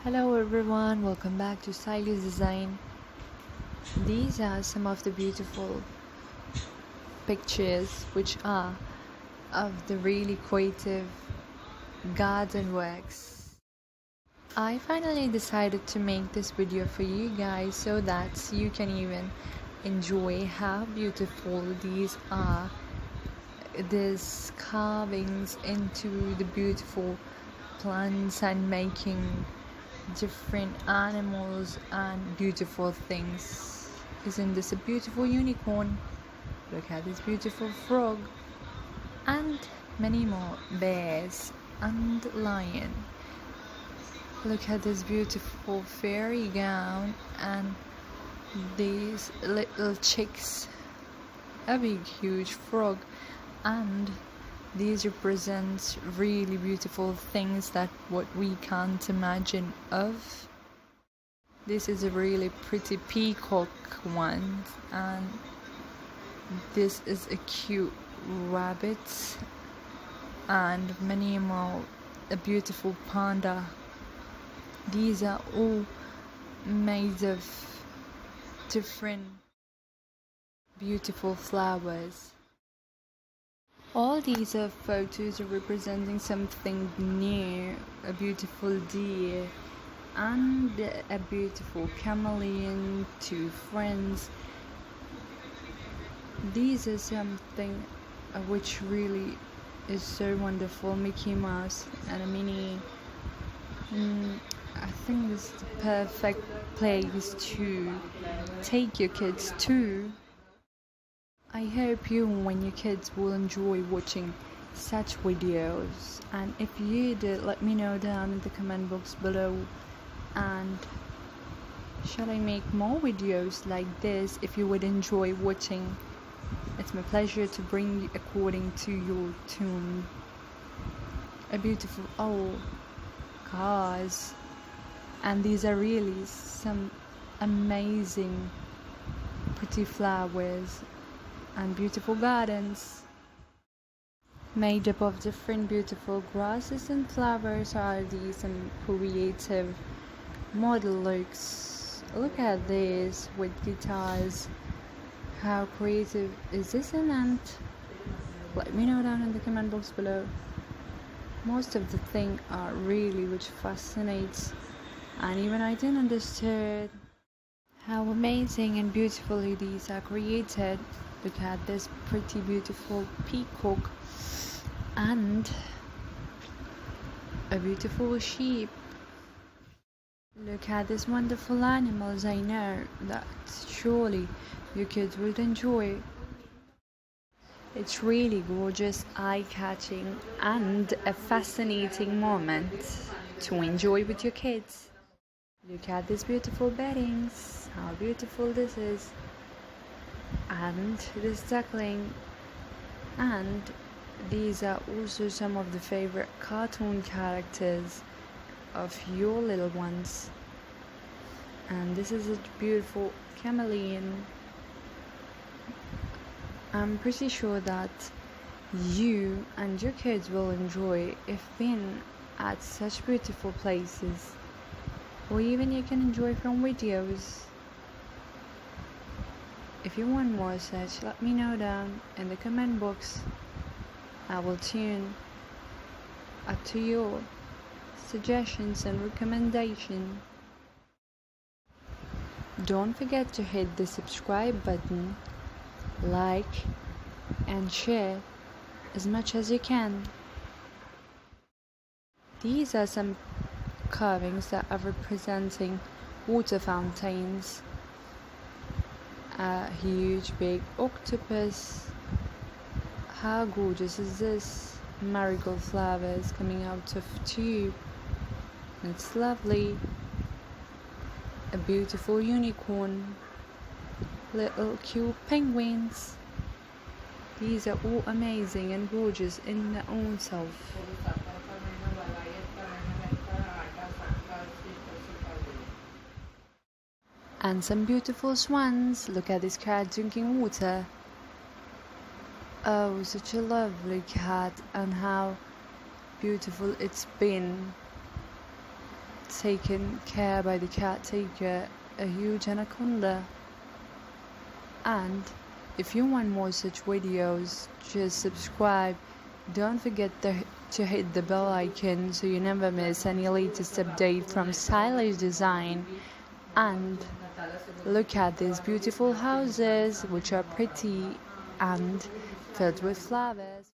Hello everyone, welcome back to Stylish Design. These are some of the beautiful pictures which are of the really creative garden works. I finally decided to make this video for you guys so that you can even enjoy how beautiful these are. These carvings into the beautiful plants and making different animals and beautiful things. Isn't this a beautiful unicorn? Look at this beautiful frog and many more bears and lion. Look at this beautiful fairy gown and these little chicks, a big huge frog, and these represent really beautiful things that what we can't imagine of. This is a really pretty peacock one, and this is a cute rabbit, and many more, a beautiful panda. These are all made of different beautiful flowers. All these are photos representing something new, a beautiful deer and a beautiful chameleon, two friends. These are something which really is so wonderful, Mickey Mouse and a Minnie. I think this is the perfect place to take your kids to. I hope you and your kids will enjoy watching such videos, and if you did, let me know down in the comment box below, and shall I make more videos like this if you would enjoy watching. It's my pleasure to bring you according to your tune. A beautiful old cars, and these are really some amazing pretty flowers and beautiful gardens made up of different beautiful grasses and flowers. Are these some creative model looks? Look at this with guitars. How creative is this an ant? Let me know down in the comment box below. Most of the things are really which fascinates, and even I didn't understand how amazing and beautifully these are created. Look at this pretty beautiful peacock and a beautiful sheep. Look at these wonderful animals. I know that surely your kids would enjoy. It's really gorgeous, eye-catching and a fascinating moment to enjoy with your kids. Look at these beautiful beddings, how beautiful this is, and this duckling, and these are also some of the favorite cartoon characters of your little ones. And this is a beautiful chameleon. I'm pretty sure that you and your kids will enjoy if been at such beautiful places, or even you can enjoy from videos. If you want more such, let me know down in the comment box. I will tune up to your suggestions and recommendations. Don't forget to hit the subscribe button, like and share as much as you can. These are some carvings that are representing water fountains. A huge big octopus. How gorgeous is this? Marigold flowers coming out of tube. It's lovely. A beautiful unicorn. Little cute penguins. These are all amazing and gorgeous in their own self. And some beautiful swans. Look at this cat drinking water. Oh, such a lovely cat, and how beautiful it's been. taken care by the caretaker, a huge anaconda. And if you want more such videos, just subscribe. Don't forget to hit the bell icon so you never miss any latest update from stylish design. And look at these beautiful houses, which are pretty and filled with flowers.